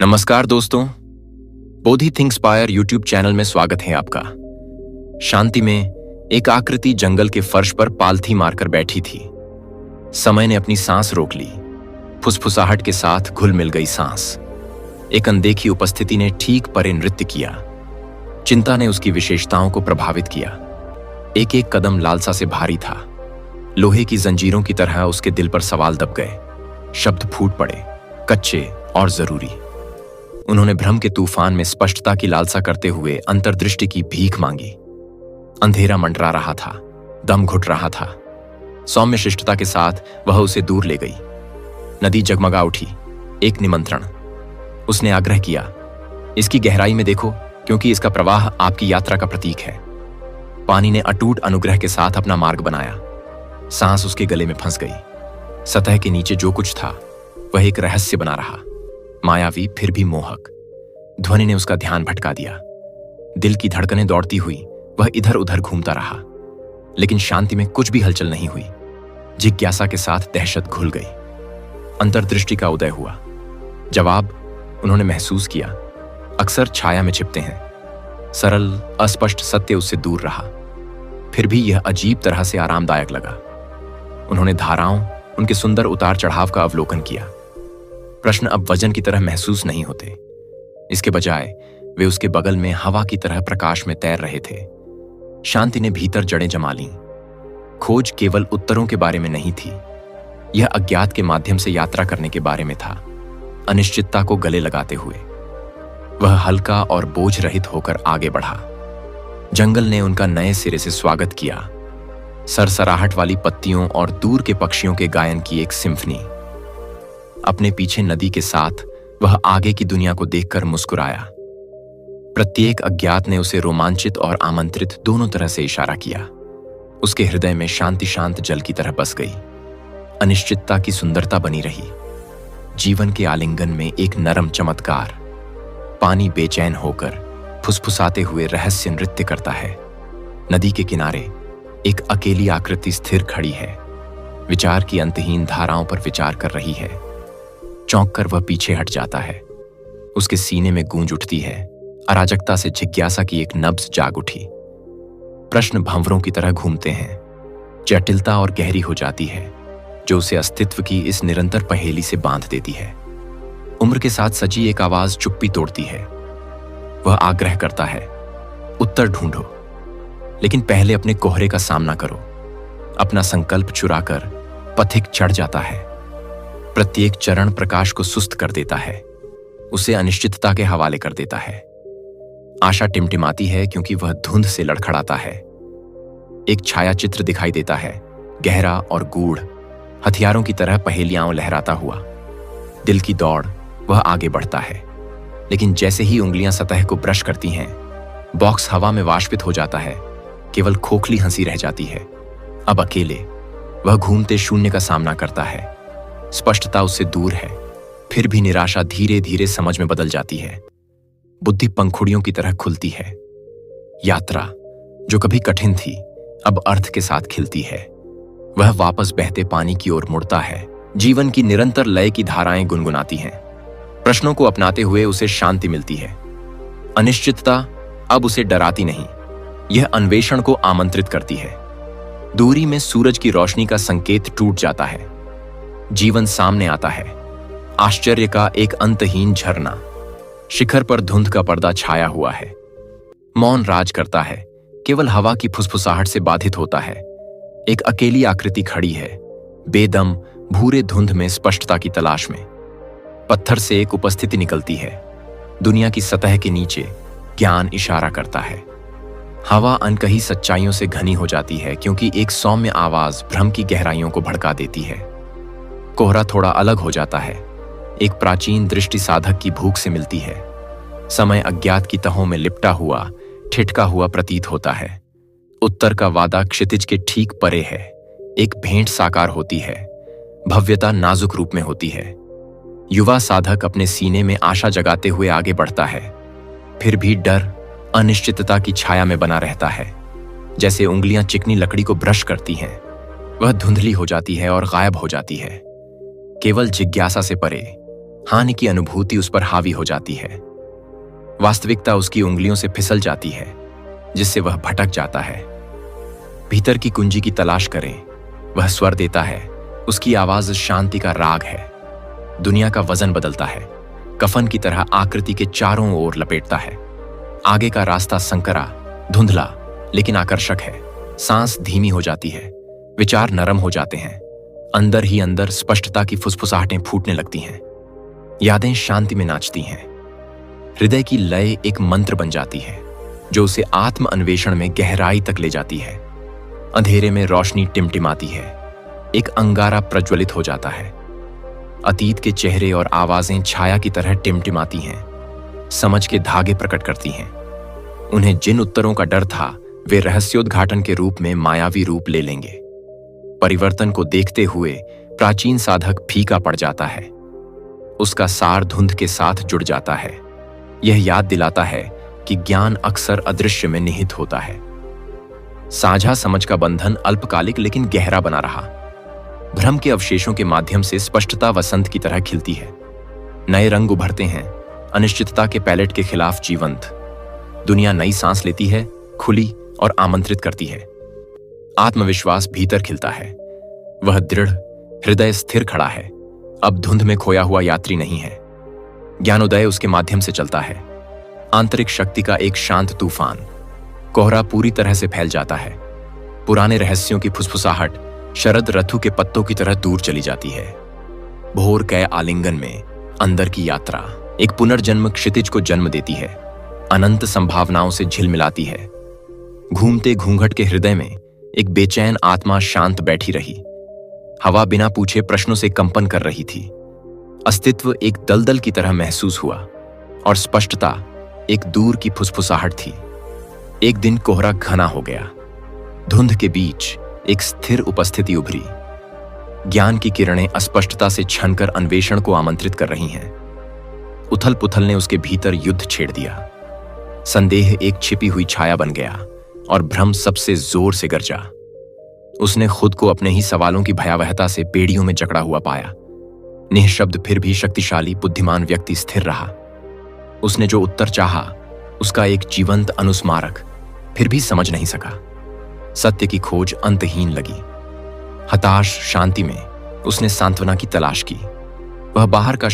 नमस्कार दोस्तों, बोधि थिंकस्पायर YouTube channel में स्वागत है आपका। शांति में एक आकृति जंगल के फर्श पर पालथी मारकर बैठी थी। समय ने अपनी सांस रोक ली। फुसफुसाहट के साथ घुल मिल गई सांस। एक अनदेखी उपस्थिति ने ठीक परे नृत्य किया। चिंता ने उसकी विशेषताओं को प्रभावित किया। एक एक कदम लालसा से भारी था। लोहे की जंजीरों की तरह उसके दिल पर सवाल दब गए। शब्द फूट पड़े, कच्चे और जरूरी। उन्होंने भ्रम के तूफान में स्पष्टता की लालसा करते हुए अंतर्दृष्टि की भीख मांगी। अंधेरा मंडरा रहा था, दम घुट रहा था। सौम्य शिष्टता के साथ वह उसे दूर ले गई। नदी जगमगा उठी। एक निमंत्रण। उसने आग्रह किया, इसकी गहराई में देखो, क्योंकि इसका प्रवाह आपकी यात्रा का प्रतीक है। पानी ने अटूट अनुग्रह के साथ अपना मार्ग बनाया। सांस उसके गले में फंस गई। सतह के नीचे जो कुछ था वह एक रहस्य बना रहा, मायावी फिर भी मोहक। ध्वनि ने उसका ध्यान भटका दिया। दिल की धड़कनें दौड़ती हुई वह इधर उधर घूमता रहा, लेकिन शांति में कुछ भी हलचल नहीं हुई। जिज्ञासा के साथ दहशत घुल गई। अंतर्दृष्टि का उदय हुआ। जवाब उन्होंने महसूस किया, अक्सर छाया में छिपते हैं। सरल अस्पष्ट सत्य उससे दूर रहा, फिर भी यह अजीब तरह से आरामदायक लगा। उन्होंने धाराओं, उनके सुंदर उतार चढ़ाव का अवलोकन किया। प्रश्न अब वजन की तरह महसूस नहीं होते। इसके बजाय वे उसके बगल में हवा की तरह प्रकाश में तैर रहे थे। शांति ने भीतर जड़ें जमा लीं। खोज केवल उत्तरों के बारे में नहीं थी, यह अज्ञात के माध्यम से यात्रा करने के बारे में था। अनिश्चितता को गले लगाते हुए वह हल्का और बोझ रहित होकर आगे बढ़ा। जंगल ने उनका नए सिरे से स्वागत किया। सरसराहट वाली पत्तियों और दूर के पक्षियों के गायन की एक सिम्फनी। अपने पीछे नदी के साथ वह आगे की दुनिया को देखकर मुस्कुराया। प्रत्येक अज्ञात ने उसे रोमांचित और आमंत्रित दोनों तरह से इशारा किया। उसके हृदय में शांति शांत जल की तरह बस गई। अनिश्चितता की सुंदरता बनी रही। जीवन के आलिंगन में एक नरम चमत्कार। पानी बेचैन होकर फुसफुसाते हुए रहस्य नृत्य करता है। नदी के किनारे एक अकेली आकृति स्थिर खड़ी है। विचार की अंतहीन धाराओं पर विचार कर रही है। चौंक कर वह पीछे हट जाता है। उसके सीने में गूंज उठती है। अराजकता से जिज्ञासा की एक नब्ज जाग उठी। प्रश्न भंवरों की तरह घूमते हैं। जटिलता और गहरी हो जाती है, जो उसे अस्तित्व की इस निरंतर पहेली से बांध देती है। उम्र के साथ सजी एक आवाज चुप्पी तोड़ती है। वह आग्रह करता है, उत्तर ढूंढो, लेकिन पहले अपने कोहरे का सामना करो। अपना संकल्प चुराकर पथिक चढ़ जाता है। प्रत्येक चरण प्रकाश को सुस्त कर देता है, उसे अनिश्चितता के हवाले कर देता है। आशा टिमटिमाती है क्योंकि वह धुंध से लड़खड़ाता है। एक छाया चित्र दिखाई देता है, गहरा और गूढ़, हथियारों की तरह पहेलियां लहराता हुआ। दिल की दौड़, वह आगे बढ़ता है, लेकिन जैसे ही उंगलियां सतह को ब्रश करती हैं, बॉक्स हवा में वाष्पित हो जाता है। केवल खोखली हंसी रह जाती है। अब अकेले वह घूमते शून्य का सामना करता है। स्पष्टता उससे दूर है, फिर भी निराशा धीरे धीरे समझ में बदल जाती है। बुद्धि पंखुड़ियों की तरह खुलती है। यात्रा जो कभी कठिन थी, अब अर्थ के साथ खिलती है। वह वापस बहते पानी की ओर मुड़ता है। जीवन की निरंतर लय की धाराएं गुनगुनाती हैं। प्रश्नों को अपनाते हुए उसे शांति मिलती है। अनिश्चितता अब उसे डराती नहीं, यह अन्वेषण को आमंत्रित करती है। दूरी में सूरज की रोशनी का संकेत टूट जाता है। जीवन सामने आता है, आश्चर्य का एक अंतहीन झरना। शिखर पर धुंध का पर्दा छाया हुआ है। मौन राज करता है, केवल हवा की फुसफुसाहट से बाधित होता है। एक अकेली आकृति खड़ी है, बेदम भूरे धुंध में स्पष्टता की तलाश में। पत्थर से एक उपस्थिति निकलती है। दुनिया की सतह के नीचे ज्ञान इशारा करता है। हवा अनकही सच्चाइयों से घनी हो जाती है, क्योंकि एक सौम्य आवाज भ्रम की गहराइयों को भड़का देती है। कोहरा थोड़ा अलग हो जाता है। एक प्राचीन दृष्टि साधक की भूख से मिलती है। समय अज्ञात की तहों में लिपटा हुआ, ठिठका हुआ प्रतीत होता है। उत्तर का वादा क्षितिज के ठीक परे है। एक भेंट साकार होती है। भव्यता नाजुक रूप में होती है। युवा साधक अपने सीने में आशा जगाते हुए आगे बढ़ता है, फिर भी डर अनिश्चितता की छाया में बना रहता है। जैसे उंगलियां चिकनी लकड़ी को ब्रश करती हैं, वह धुंधली हो जाती है और गायब हो जाती है। केवल जिज्ञासा से परे हानि की अनुभूति उस पर हावी हो जाती है। वास्तविकता उसकी उंगलियों से फिसल जाती है, जिससे वह भटक जाता है। भीतर की कुंजी की तलाश करें, वह स्वर देता है, उसकी आवाज शांति का राग है। दुनिया का वजन बदलता है, कफन की तरह आकृति के चारों ओर लपेटता है। आगे का रास्ता संकरा, धुंधला लेकिन आकर्षक है। सांस धीमी हो जाती है, विचार नरम हो जाते हैं। अंदर ही अंदर स्पष्टता की फुसफुसाहटें फूटने लगती हैं। यादें शांति में नाचती हैं। हृदय की लय एक मंत्र बन जाती है, जो उसे आत्म अन्वेषण में गहराई तक ले जाती है। अंधेरे में रोशनी टिमटिमाती है, एक अंगारा प्रज्वलित हो जाता है। अतीत के चेहरे और आवाजें छाया की तरह टिमटिमाती हैं, समझ के धागे प्रकट करती हैं। उन्हें जिन उत्तरों का डर था, वे रहस्योद्घाटन के रूप में मायावी रूप ले लेंगे। परिवर्तन को देखते हुए प्राचीन साधक फीका पड़ जाता है, उसका सार धुंध के साथ जुड़ जाता है। यह याद दिलाता है कि ज्ञान अक्सर अदृश्य में निहित होता है। साझा समझ का बंधन अल्पकालिक लेकिन गहरा बना रहा। भ्रम के अवशेषों के माध्यम से स्पष्टता वसंत की तरह खिलती है। नए रंग उभरते हैं, अनिश्चितता के पैलेट के खिलाफ जीवंत। दुनिया नई सांस लेती है, खुली और आमंत्रित करती है। आत्मविश्वास भीतर खिलता है, वह दृढ़, हृदय स्थिर खड़ा है। अब धुंध में खोया हुआ यात्री नहीं है, ज्ञानोदय उसके माध्यम से चलता है। आंतरिक शक्ति का एक शांत तूफान। कोहरा पूरी तरह से फैल जाता है। पुराने रहस्यों की फुसफुसाहट शरद ऋतु के पत्तों की तरह दूर चली जाती है। भोर के आलिंगन में अंदर की यात्रा एक पुनर्जन्म क्षितिज को जन्म देती है, अनंत संभावनाओं से झिलमिलाती है। घूमते घूंघट के हृदय में एक बेचैन आत्मा शांत बैठी रही। हवा बिना पूछे प्रश्नों से कंपन कर रही थी। अस्तित्व एक दलदल की तरह महसूस हुआ और स्पष्टता एक दूर की फुसफुसाहट थी। एक दिन कोहरा घना हो गया। धुंध के बीच एक स्थिर उपस्थिति उभरी। ज्ञान की किरणें अस्पष्टता से छनकर अन्वेषण को आमंत्रित कर रही हैं। उथल पुथल ने उसके भीतर युद्ध छेड़ दिया। संदेह एक छिपी हुई छाया बन गया और भ्रम सबसे जोर से गरजा। उसने खुद को अपने ही सवालों की भयावहता से बेड़ियों में जकड़ा हुआ पाया। निःशब्द फिर भी शक्तिशाली बुद्धिमान व्यक्ति स्थिर रहा। उसने जो उत्तर चाहा, उसका एक जीवंत अनुस्मारक, फिर भी समझ नहीं सका। सत्य की खोज अंतहीन लगी। हताश शांति में उसने सांत्वना की तलाश की। वह बाहर का